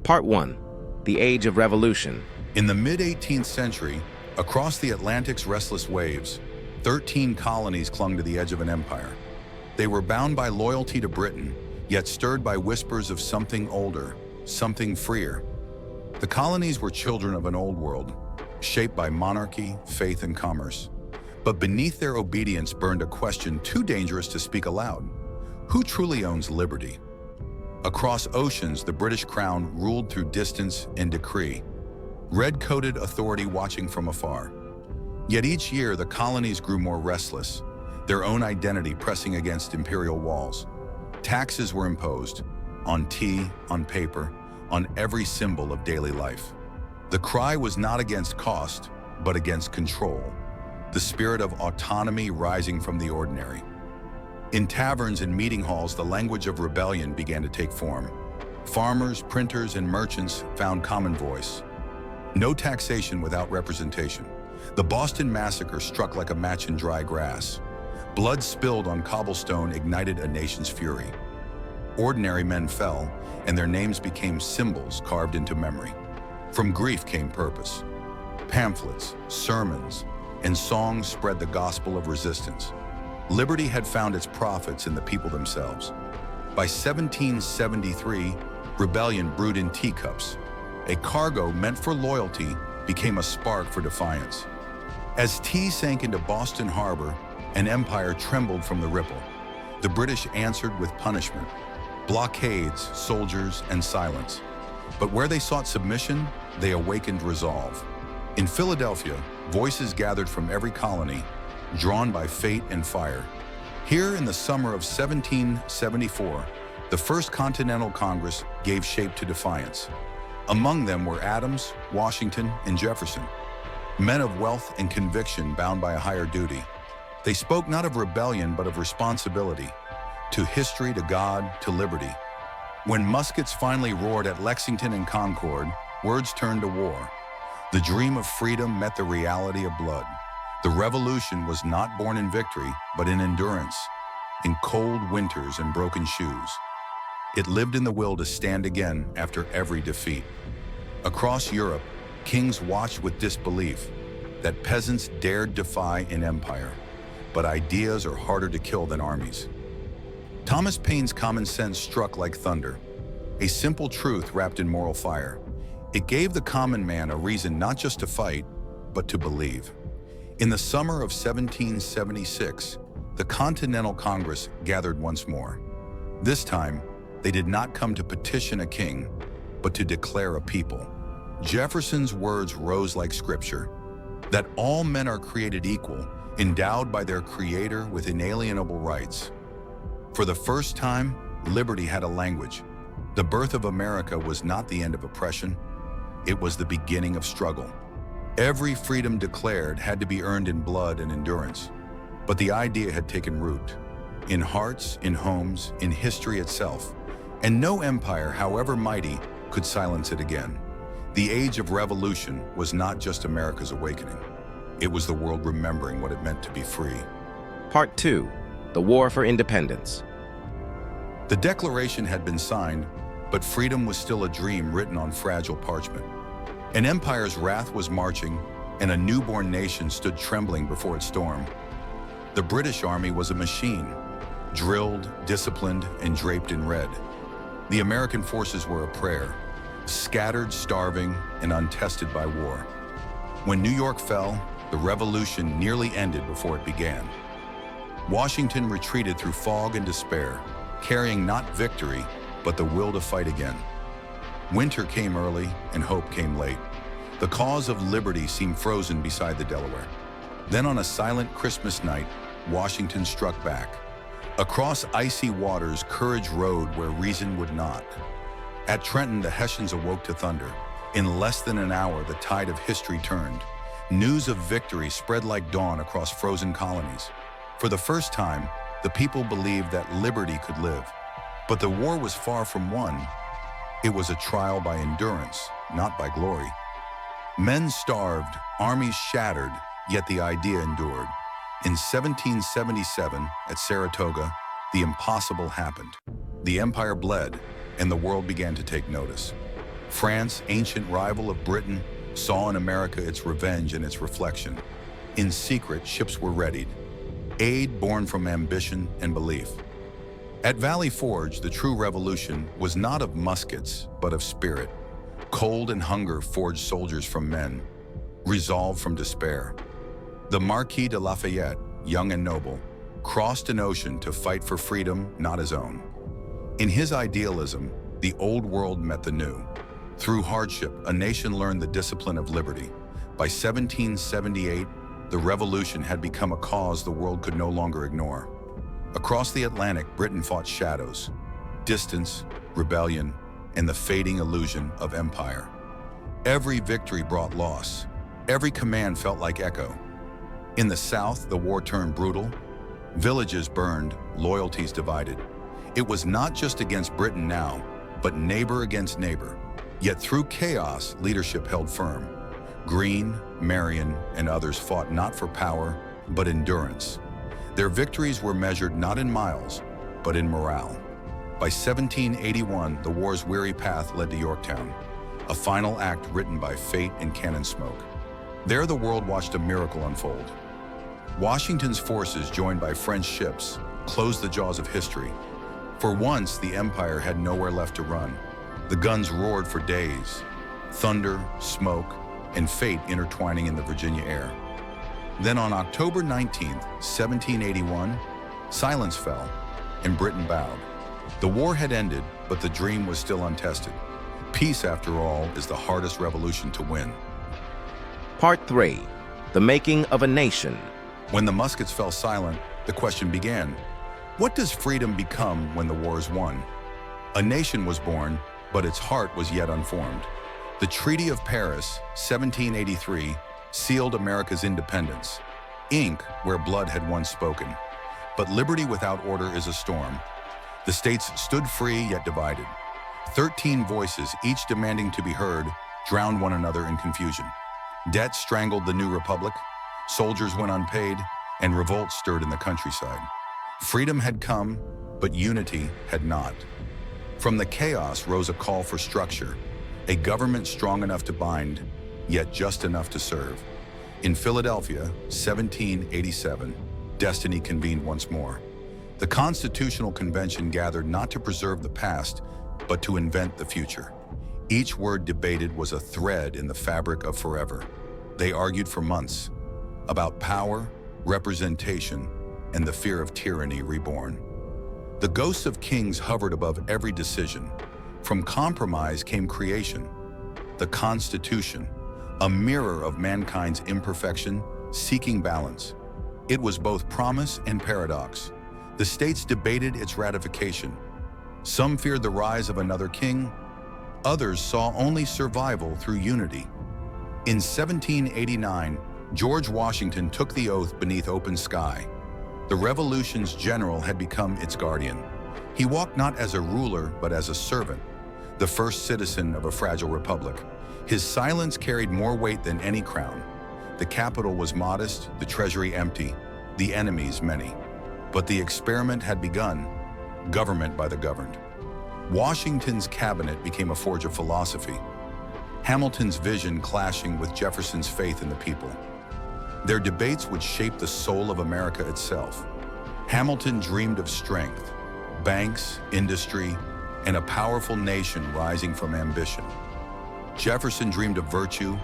Part 1. The Age of Revolution. In the mid-18th century, across the Atlantic's restless waves, 13 colonies clung to the edge of an empire. They were bound by loyalty to Britain, yet stirred by whispers of something older, something freer. The colonies were children of an old world, shaped by monarchy, faith, and commerce. But beneath their obedience burned a question too dangerous to speak aloud. Who truly owns liberty? Across oceans, the British crown ruled through distance and decree, red-coated authority watching from afar. Yet each year, the colonies grew more restless, their own identity pressing against imperial walls. Taxes were imposed on tea, on paper, on every symbol of daily life. The cry was not against cost, but against control, the spirit of autonomy rising from the ordinary. In taverns and meeting halls, the language of rebellion began to take form. Farmers, printers, and merchants found common voice. No taxation without representation. The Boston Massacre struck like a match in dry grass. Blood spilled on cobblestone ignited a nation's fury. Ordinary men fell, and their names became symbols carved into memory. From grief came purpose. Pamphlets, sermons, and songs spread the gospel of resistance. Liberty had found its prophets in the people themselves. By 1773, rebellion brewed in teacups. A cargo meant for loyalty became a spark for defiance. As tea sank into Boston Harbor, an empire trembled from the ripple. The British answered with punishment, blockades, soldiers, and silence. But where they sought submission, they awakened resolve. In Philadelphia, voices gathered from every colony, drawn by fate and fire. Here in the summer of 1774, the First Continental Congress gave shape to defiance. Among them were Adams, Washington, and Jefferson, men of wealth and conviction bound by a higher duty. They spoke not of rebellion but of responsibility, to history, to God, to liberty. When muskets finally roared at Lexington and Concord, words turned to war. The dream of freedom met the reality of blood. The revolution was not born in victory, but in endurance, in cold winters and broken shoes. It lived in the will to stand again after every defeat. Across Europe, kings watched with disbelief that peasants dared defy an empire, but ideas are harder to kill than armies. Thomas Paine's common sense struck like thunder, a simple truth wrapped in moral fire. It gave the common man a reason not just to fight, but to believe. In the summer of 1776, the Continental Congress gathered once more. This time, they did not come to petition a king, but to declare a people. Jefferson's words rose like scripture, that all men are created equal, endowed by their Creator with inalienable rights. For the first time, liberty had a language. The birth of America was not the end of oppression, it was the beginning of struggle. Every freedom declared had to be earned in blood and endurance. But the idea had taken root, in hearts, in homes, in history itself. And no empire, however mighty, could silence it again. The age of revolution was not just America's awakening. It was the world remembering what it meant to be free. Part 2. The War for Independence. The Declaration had been signed, but freedom was still a dream written on fragile parchment. An empire's wrath was marching, and a newborn nation stood trembling before its storm. The British Army was a machine, drilled, disciplined, and draped in red. The American forces were a prayer, scattered, starving, and untested by war. When New York fell, the revolution nearly ended before it began. Washington retreated through fog and despair, carrying not victory, but the will to fight again. Winter came early and hope came late. The cause of liberty seemed frozen beside the Delaware. Then on a silent Christmas night, Washington struck back. Across icy waters, courage rode where reason would not. At Trenton, the Hessians awoke to thunder. In less than an hour, the tide of history turned. News of victory spread like dawn across frozen colonies. For the first time, the people believed that liberty could live. But the war was far from won. It was a trial by endurance, not by glory. Men starved, armies shattered, yet the idea endured. In 1777, at Saratoga, the impossible happened. The empire bled, and the world began to take notice. France, ancient rival of Britain, saw in America its revenge and its reflection. In secret, ships were readied, aid born from ambition and belief. At Valley Forge, the true revolution was not of muskets, but of spirit. Cold and hunger forged soldiers from men, resolve from despair. The Marquis de Lafayette, young and noble, crossed an ocean to fight for freedom not his own. In his idealism, the old world met the new. Through hardship, a nation learned the discipline of liberty. By 1778, the revolution had become a cause the world could no longer ignore. Across the Atlantic, Britain fought shadows, distance, rebellion, and the fading illusion of empire. Every victory brought loss. Every command felt like echo. In the South, the war turned brutal. Villages burned, loyalties divided. It was not just against Britain now, but neighbor against neighbor. Yet through chaos, leadership held firm. Greene, Marion, and others fought not for power, but endurance. Their victories were measured not in miles, but in morale. By 1781, the war's weary path led to Yorktown, a final act written by fate and cannon smoke. There the world watched a miracle unfold. Washington's forces, joined by French ships, closed the jaws of history. For once, the empire had nowhere left to run. The guns roared for days, thunder, smoke, and fate intertwining in the Virginia air. Then on October 19, 1781, silence fell, and Britain bowed. The war had ended, but the dream was still untested. Peace, after all, is the hardest revolution to win. Part 3. The Making of a Nation. When the muskets fell silent, the question began, what does freedom become when the war is won? A nation was born, but its heart was yet unformed. The Treaty of Paris, 1783, sealed America's independence, ink where blood had once spoken. But liberty without order is a storm. The states stood free yet divided. 13 voices, each demanding to be heard, drowned one another in confusion. Debt strangled the new republic, soldiers went unpaid, and revolt stirred in the countryside. Freedom had come, but unity had not. From the chaos rose a call for structure, a government strong enough to bind, yet just enough to serve. In Philadelphia, 1787, destiny convened once more. The Constitutional Convention gathered not to preserve the past, but to invent the future. Each word debated was a thread in the fabric of forever. They argued for months about power, representation, and the fear of tyranny reborn. The ghosts of kings hovered above every decision. From compromise came creation. The Constitution, a mirror of mankind's imperfection, seeking balance. It was both promise and paradox. The states debated its ratification. Some feared the rise of another king. Others saw only survival through unity. In 1789, George Washington took the oath beneath open sky. The revolution's general had become its guardian. He walked not as a ruler, but as a servant, the first citizen of a fragile republic. His silence carried more weight than any crown. The capital was modest, the treasury empty, the enemies many. But the experiment had begun, government by the governed. Washington's cabinet became a forge of philosophy, Hamilton's vision clashing with Jefferson's faith in the people. Their debates would shape the soul of America itself. Hamilton dreamed of strength, banks, industry, and a powerful nation rising from ambition. Jefferson dreamed of virtue,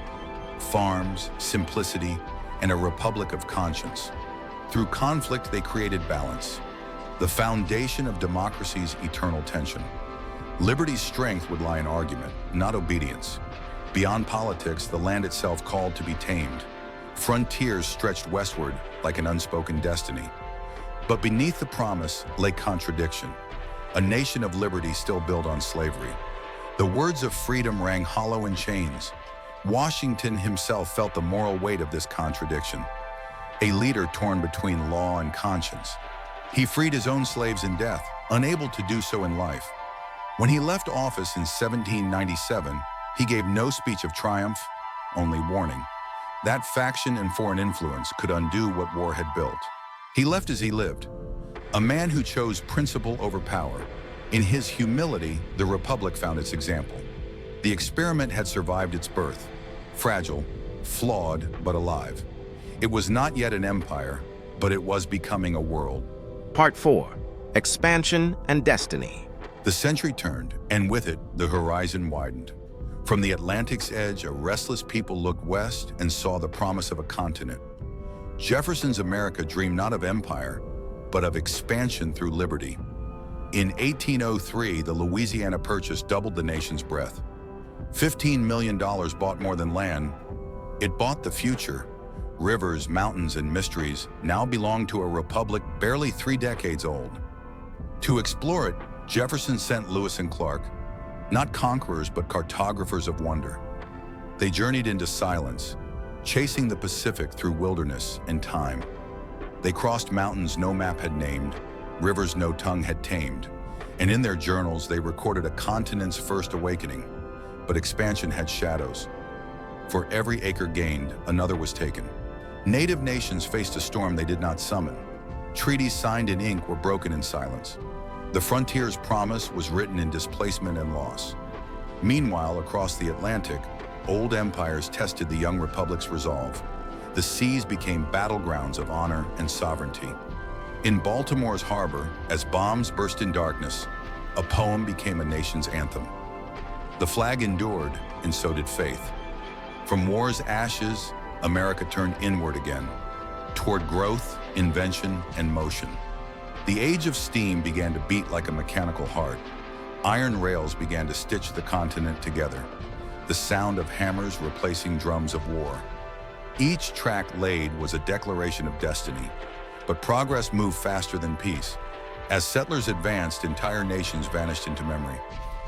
farms, simplicity, and a republic of conscience. Through conflict, they created balance, the foundation of democracy's eternal tension. Liberty's strength would lie in argument, not obedience. Beyond politics, the land itself called to be tamed. Frontiers stretched westward like an unspoken destiny. But beneath the promise lay contradiction, a nation of liberty still built on slavery. The words of freedom rang hollow in chains. Washington himself felt the moral weight of this contradiction, a leader torn between law and conscience. He freed his own slaves in death, unable to do so in life. When he left office in 1797, he gave no speech of triumph, only warning. That faction and foreign influence could undo what war had built. He left as he lived, a man who chose principle over power. In his humility, the Republic found its example. The experiment had survived its birth, fragile, flawed, but alive. It was not yet an empire, but it was becoming a world. Part 4. Expansion and Destiny. The century turned, and with it, the horizon widened. From the Atlantic's edge, a restless people looked west and saw the promise of a continent. Jefferson's America dreamed not of empire, but of expansion through liberty. In 1803, the Louisiana Purchase doubled the nation's breadth. $15 million bought more than land. It bought the future. Rivers, mountains, and mysteries now belonged to a republic barely 3 decades old. To explore it, Jefferson sent Lewis and Clark, not conquerors but cartographers of wonder. They journeyed into silence, chasing the Pacific through wilderness and time. They crossed mountains no map had named, rivers no tongue had tamed, and in their journals they recorded a continent's first awakening. But expansion had shadows. For every acre gained, another was taken. Native nations faced a storm they did not summon. Treaties signed in ink were broken in silence. The frontier's promise was written in displacement and loss. Meanwhile, across the Atlantic, old empires tested the young republic's resolve. The seas became battlegrounds of honor and sovereignty. In Baltimore's harbor, as bombs burst in darkness, a poem became a nation's anthem. The flag endured, and so did faith. From war's ashes, America turned inward again, toward growth, invention, and motion. The age of steam began to beat like a mechanical heart. Iron rails began to stitch the continent together, the sound of hammers replacing drums of war. Each track laid was a declaration of destiny, but progress moved faster than peace. As settlers advanced, entire nations vanished into memory.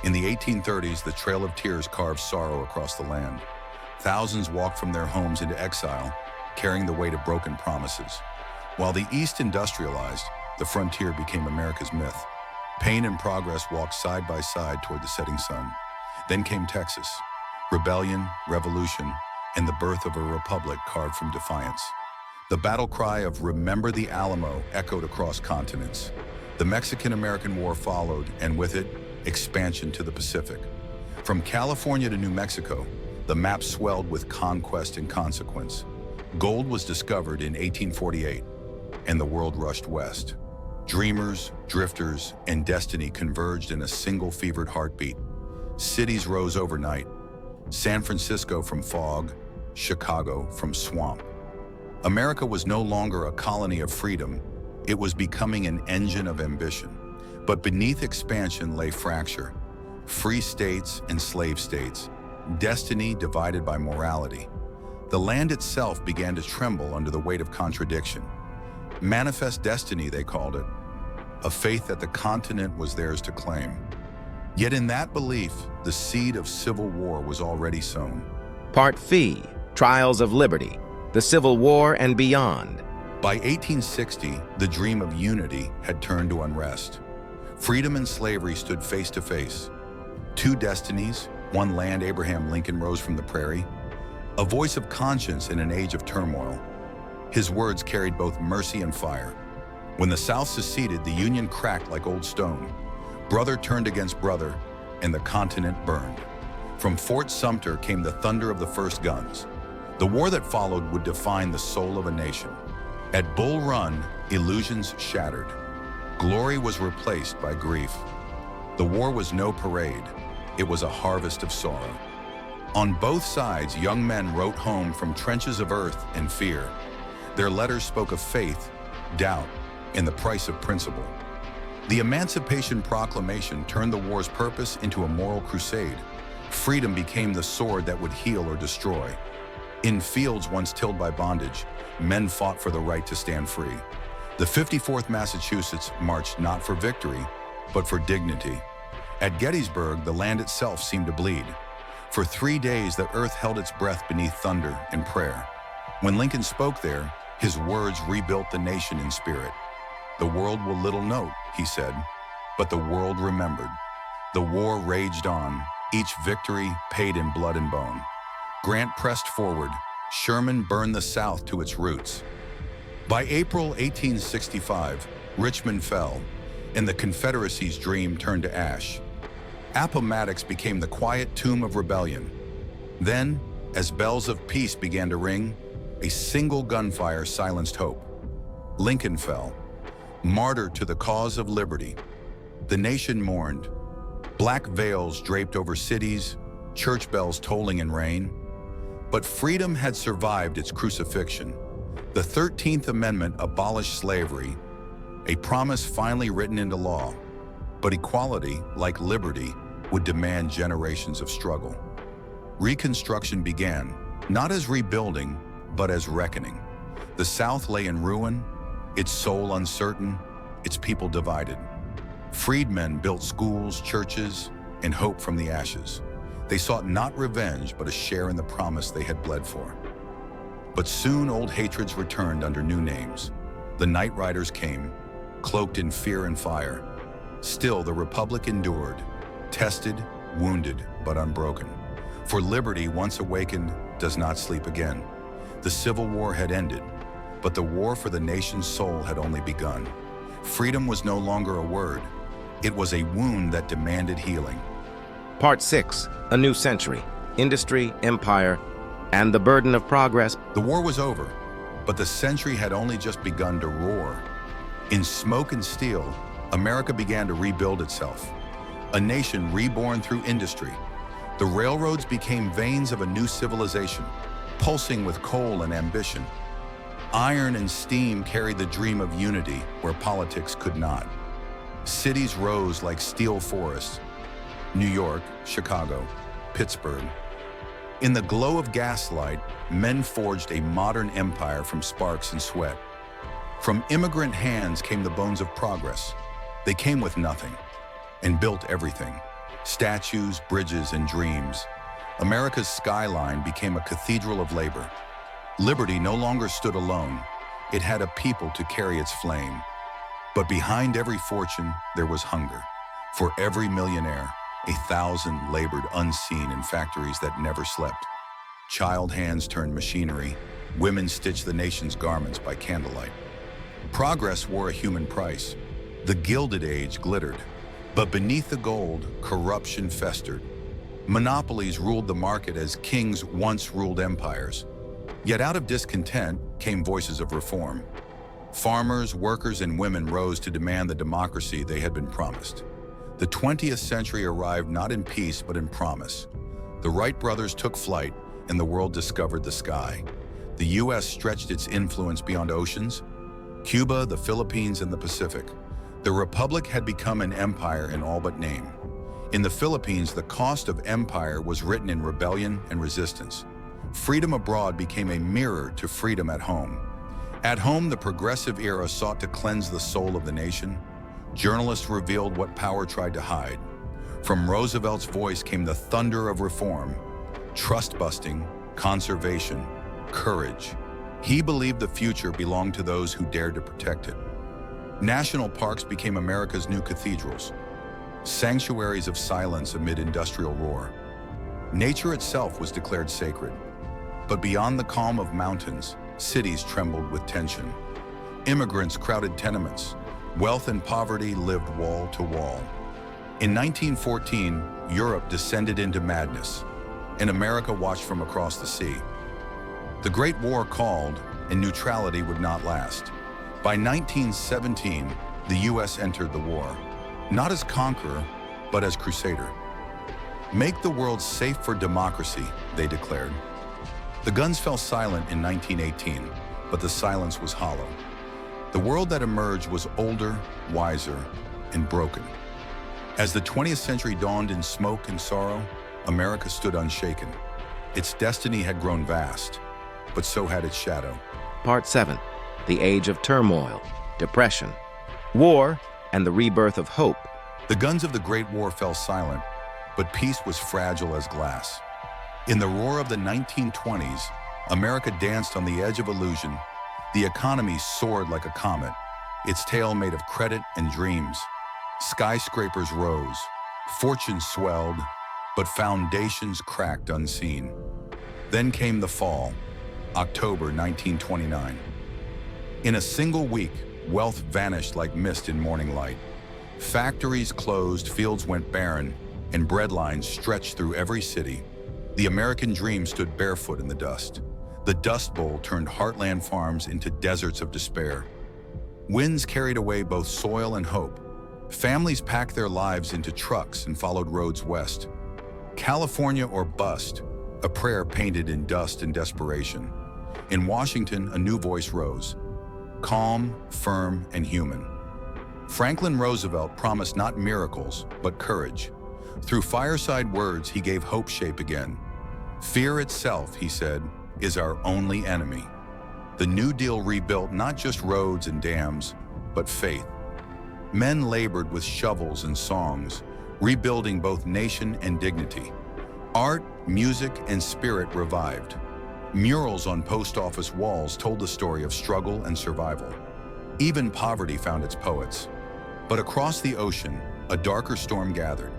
In the 1830s, the Trail of Tears carved sorrow across the land. Thousands walked from their homes into exile, carrying the weight of broken promises. While the East industrialized, the frontier became America's myth. Pain and progress walked side by side toward the setting sun. Then came Texas. Rebellion, revolution, and the birth of a republic carved from defiance. The battle cry of "Remember the Alamo" echoed across continents. The Mexican-American War followed, and with it, expansion to the Pacific. From California to New Mexico, the map swelled with conquest and consequence. Gold was discovered in 1848, and the world rushed west. Dreamers, drifters, and destiny converged in a single fevered heartbeat. Cities rose overnight. San Francisco from fog, Chicago from swamp. America was no longer a colony of freedom. It was becoming an engine of ambition. But beneath expansion lay fracture. Free states and slave states. Destiny divided by morality. The land itself began to tremble under the weight of contradiction. Manifest destiny, they called it. A faith that the continent was theirs to claim. Yet in that belief, the seed of civil war was already sown. Part Phi. Trials of Liberty. The Civil War and Beyond. By 1860, the dream of unity had turned to unrest. Freedom and slavery stood face to face. Two destinies, one land. Abraham Lincoln rose from the prairie, a voice of conscience in an age of turmoil. His words carried both mercy and fire. When the South seceded, the Union cracked like old stone. Brother turned against brother, and the continent burned. From Fort Sumter came the thunder of the first guns. The war that followed would define the soul of a nation. At Bull Run, illusions shattered. Glory was replaced by grief. The war was no parade. It was a harvest of sorrow. On both sides, young men wrote home from trenches of earth and fear. Their letters spoke of faith, doubt, and the price of principle. The Emancipation Proclamation turned the war's purpose into a moral crusade. Freedom became the sword that would heal or destroy. In fields once tilled by bondage, men fought for the right to stand free. The 54th Massachusetts marched not for victory, but for dignity. At Gettysburg, the land itself seemed to bleed. For 3 days, the earth held its breath beneath thunder and prayer. When Lincoln spoke there, his words rebuilt the nation in spirit. "The world will little note," he said, but the world remembered. The war raged on, each victory paid in blood and bone. Grant pressed forward. Sherman burned the South to its roots. By April 1865, Richmond fell, and the Confederacy's dream turned to ash. Appomattox became the quiet tomb of rebellion. Then, as bells of peace began to ring, a single gunfire silenced hope. Lincoln fell, martyr to the cause of liberty. The nation mourned. Black veils draped over cities, church bells tolling in rain. But freedom had survived its crucifixion. The 13th Amendment abolished slavery, a promise finally written into law. But equality, like liberty, would demand generations of struggle. Reconstruction began, not as rebuilding, but as reckoning. The South lay in ruin, its soul uncertain, its people divided. Freedmen built schools, churches, and hope from the ashes. They sought not revenge, but a share in the promise they had bled for. But soon old hatreds returned under new names. The Night Riders came, cloaked in fear and fire. Still, the Republic endured, tested, wounded, but unbroken. For liberty, once awakened, does not sleep again. The Civil War had ended, but the war for the nation's soul had only begun. Freedom was no longer a word. It was a wound that demanded healing. Part 6, A New Century, Industry, Empire, and the Burden of Progress. The war was over, but the century had only just begun to roar. In smoke and steel, America began to rebuild itself. A nation reborn through industry. The railroads became veins of a new civilization, pulsing with coal and ambition. Iron and steam carried the dream of unity where politics could not. Cities rose like steel forests. New York, Chicago, Pittsburgh. In the glow of gaslight, men forged a modern empire from sparks and sweat. From immigrant hands came the bones of progress. They came with nothing and built everything. Statues, bridges, and dreams. America's skyline became a cathedral of labor. Liberty no longer stood alone. It had a people to carry its flame. But behind every fortune, there was hunger. For every millionaire, 1,000 labored unseen in factories that never slept. Child hands turned machinery. Women stitched the nation's garments by candlelight. Progress wore a human price. The Gilded Age glittered. But beneath the gold, corruption festered. Monopolies ruled the market as kings once ruled empires. Yet out of discontent came voices of reform. Farmers, workers, and women rose to demand the democracy they had been promised. The 20th century arrived not in peace, but in promise. The Wright brothers took flight, and the world discovered the sky. The U.S. stretched its influence beyond oceans. Cuba, the Philippines, and the Pacific. The Republic had become an empire in all but name. In the Philippines, the cost of empire was written in rebellion and resistance. Freedom abroad became a mirror to freedom at home. At home, the progressive era sought to cleanse the soul of the nation. Journalists revealed what power tried to hide. From Roosevelt's voice came the thunder of reform, trust-busting, conservation, courage. He believed the future belonged to those who dared to protect it. National parks became America's new cathedrals, sanctuaries of silence amid industrial roar. Nature itself was declared sacred. But beyond the calm of mountains, cities trembled with tension. Immigrants crowded tenements. Wealth and poverty lived wall to wall. In 1914, Europe descended into madness, and America watched from across the sea. The Great War called, and neutrality would not last. By 1917, the U.S. entered the war, not as conqueror, but as crusader. Make the world safe for democracy, they declared. The guns fell silent in 1918, but the silence was hollow. The world that emerged was older, wiser, and broken. As the 20th century dawned in smoke and sorrow, America stood unshaken. Its destiny had grown vast, but so had its shadow. Part 7, The Age of Turmoil, Depression, War, and the Rebirth of Hope. The guns of the Great War fell silent, but peace was fragile as glass. In the roar of the 1920s, America danced on the edge of illusion. The economy soared like a comet, its tail made of credit and dreams. Skyscrapers rose, fortunes swelled, but foundations cracked unseen. Then came the fall, October 1929. In a single week, wealth vanished like mist in morning light. Factories closed, fields went barren, and bread lines stretched through every city. The American dream stood barefoot in the dust. The Dust Bowl turned heartland farms into deserts of despair. Winds carried away both soil and hope. Families packed their lives into trucks and followed roads west. California or bust, a prayer painted in dust and desperation. In Washington, a new voice rose, calm, firm, and human. Franklin Roosevelt promised not miracles, but courage. Through fireside words, he gave hope shape again. Fear itself, he said, is our only enemy. The New Deal rebuilt not just roads and dams, but faith. Men labored with shovels and songs, rebuilding both nation and dignity. Art, music, and spirit revived. Murals on post office walls told the story of struggle and survival. Even poverty found its poets. But across the ocean, a darker storm gathered.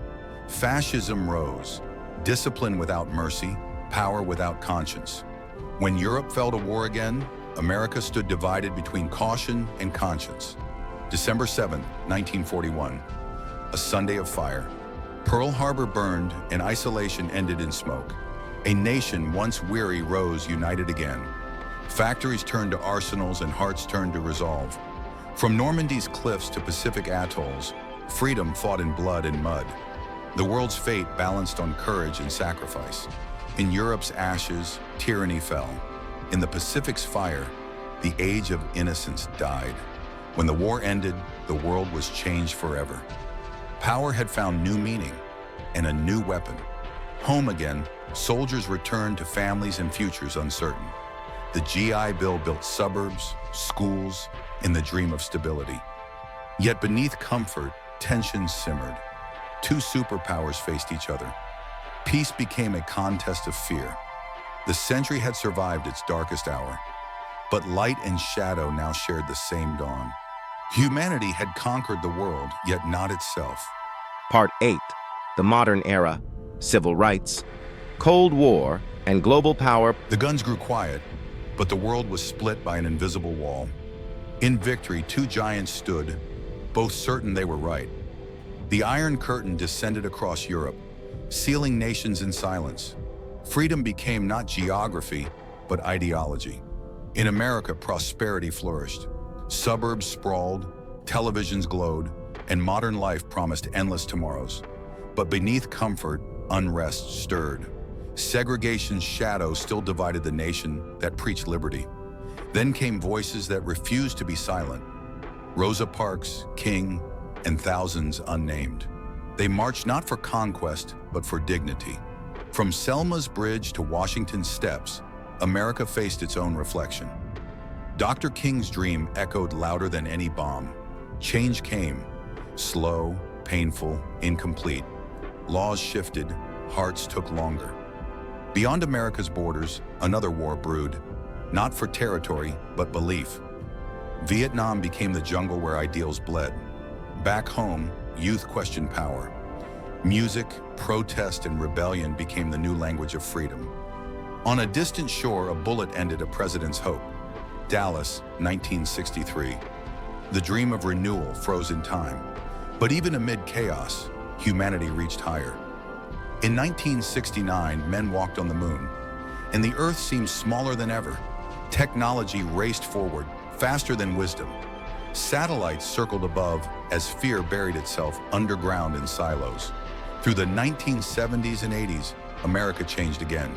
Fascism rose, discipline without mercy, power without conscience. When Europe fell to war again, America stood divided between caution and conscience. December 7, 1941, a Sunday of fire. Pearl Harbor burned and isolation ended in smoke. A nation once weary rose united again. Factories turned to arsenals and hearts turned to resolve. From Normandy's cliffs to Pacific atolls, freedom fought in blood and mud. The world's fate balanced on courage and sacrifice. In Europe's ashes, tyranny fell. In the Pacific's fire, the age of innocence died. When the war ended, the world was changed forever. Power had found new meaning and a new weapon. Home again, soldiers returned to families and futures uncertain. The GI Bill built suburbs, schools, and the dream of stability. Yet beneath comfort, tensions simmered. Two superpowers faced each other. Peace became a contest of fear. The century had survived its darkest hour, but light and shadow now shared the same dawn. Humanity had conquered the world, yet not itself. Part 8. The Modern Era, Civil Rights, Cold War, and Global Power. The guns grew quiet, but the world was split by an invisible wall. In victory, two giants stood, both certain they were right. The Iron Curtain descended across Europe, sealing nations in silence. Freedom became not geography, but ideology. In America, prosperity flourished. Suburbs sprawled, televisions glowed, and modern life promised endless tomorrows. But beneath comfort, unrest stirred. Segregation's shadow still divided the nation that preached liberty. Then came voices that refused to be silent. Rosa Parks, King, and thousands unnamed. They marched not for conquest, but for dignity. From Selma's Bridge to Washington's steps, America faced its own reflection. Dr. King's dream echoed louder than any bomb. Change came, slow, painful, incomplete. Laws shifted, hearts took longer. Beyond America's borders, another war brewed, not for territory, but belief. Vietnam became the jungle where ideals bled. Back home, youth questioned power. Music, protest, and rebellion became the new language of freedom. On a distant shore, a bullet ended a president's hope. Dallas, 1963. The dream of renewal froze in time. But even amid chaos, humanity reached higher. In 1969, men walked on the moon, and the Earth seemed smaller than ever. Technology raced forward, faster than wisdom. Satellites circled above as fear buried itself underground in silos. Through the 1970s and 80s, America changed again.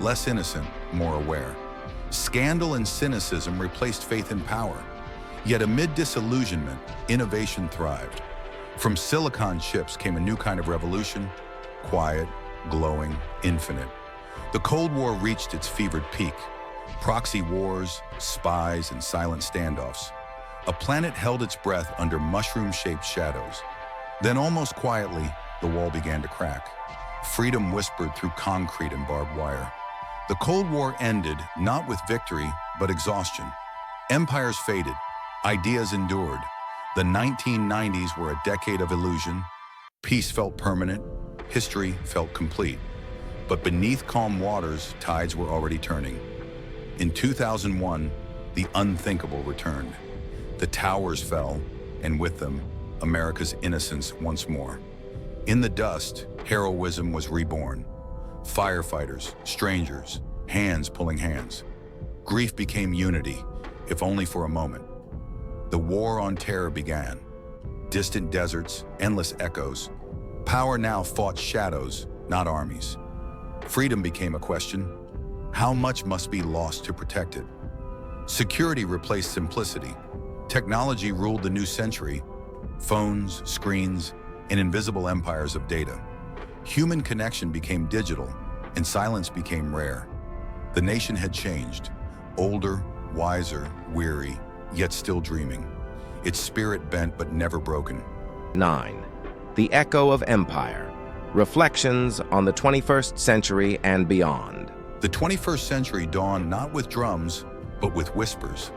Less innocent, more aware. Scandal and cynicism replaced faith in power. Yet amid disillusionment, innovation thrived. From silicon chips came a new kind of revolution, quiet, glowing, infinite. The Cold War reached its fevered peak. Proxy wars, spies, and silent standoffs. A planet held its breath under mushroom-shaped shadows. Then almost quietly, the wall began to crack. Freedom whispered through concrete and barbed wire. The Cold War ended not with victory, but exhaustion. Empires faded, ideas endured. The 1990s were a decade of illusion. Peace felt permanent, history felt complete. But beneath calm waters, tides were already turning. In 2001, the unthinkable returned. The towers fell, and with them, America's innocence once more. In the dust, Heroism was reborn. Firefighters, strangers, hands pulling hands. Grief became unity, if only for a moment. The war on terror began. Distant deserts, endless echoes. Power now fought shadows, not armies. Freedom became a question. How much must be lost to protect it? Security replaced simplicity. Technology ruled the new century. Phones, screens, and invisible empires of data. Human connection became digital, and silence became rare. The nation had changed. Older, wiser, weary, yet still dreaming. Its spirit bent but never broken. 9. The Echo of Empire. Reflections on the 21st century and beyond. The 21st century dawned not with drums, but with whispers.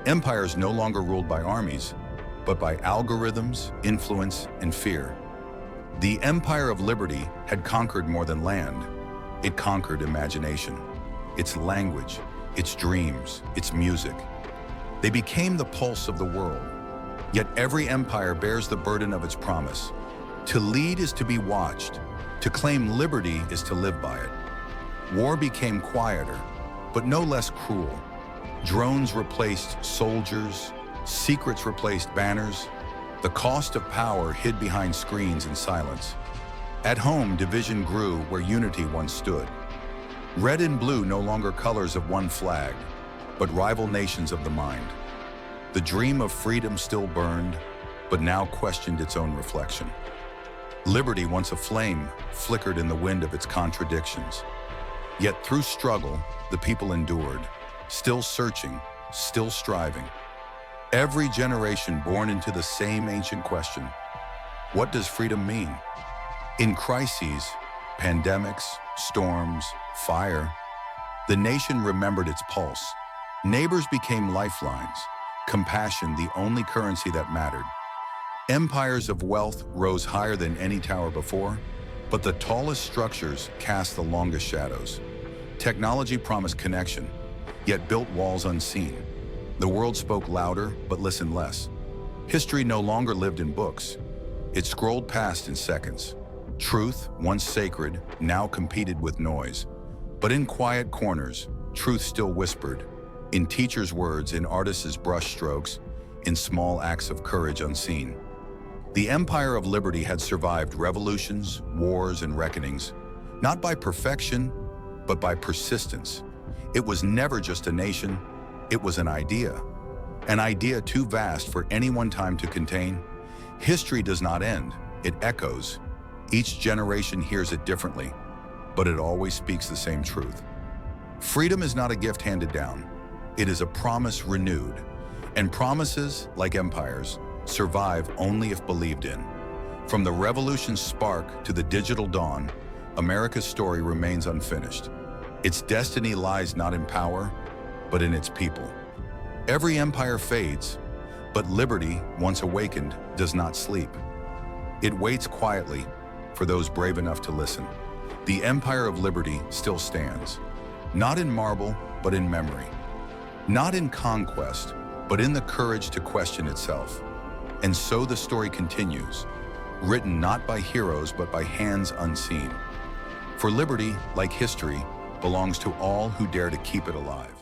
Empires no longer ruled by armies, but by algorithms, influence, and fear. The Empire of Liberty had conquered more than land. It conquered imagination, its language, its dreams, its music. They became the pulse of the world. Yet every empire bears the burden of its promise. To lead is to be watched. To claim liberty is to live by it. War became quieter, but no less cruel. Drones replaced soldiers, secrets replaced banners. The cost of power hid behind screens in silence. At home, division grew where unity once stood. Red and blue no longer colors of one flag, but rival nations of the mind. The dream of freedom still burned, but now questioned its own reflection. Liberty, once a flame, flickered in the wind of its contradictions. Yet through struggle, the people endured, still searching, still striving. Every generation born into the same ancient question: what does freedom mean? In crises, pandemics, storms, fire, the nation remembered its pulse. Neighbors became lifelines, compassion the only currency that mattered. Empires of wealth rose higher than any tower before, but the tallest structures cast the longest shadows. Technology promised connection, yet built walls unseen. The world spoke louder, but listened less. History no longer lived in books. It scrolled past in seconds. Truth, once sacred, now competed with noise. But in quiet corners, truth still whispered. In teachers' words, in artists' brushstrokes, in small acts of courage unseen. The Empire of Liberty had survived revolutions, wars, and reckonings, not by perfection, but by persistence. It was never just a nation, it was an idea too vast for any one time to contain. History does not end, it echoes. Each generation hears it differently, but it always speaks the same truth. Freedom is not a gift handed down, it is a promise renewed. And promises, like empires, survive only if believed in. From the revolution's spark to the digital dawn, America's story remains unfinished. Its destiny lies not in power, but in its people. Every empire fades, but liberty, once awakened, does not sleep. It waits quietly for those brave enough to listen. The Empire of Liberty still stands, not in marble, but in memory. Not in conquest, but in the courage to question itself. And so the story continues, written not by heroes, but by hands unseen. For liberty, like history, belongs to all who dare to keep it alive.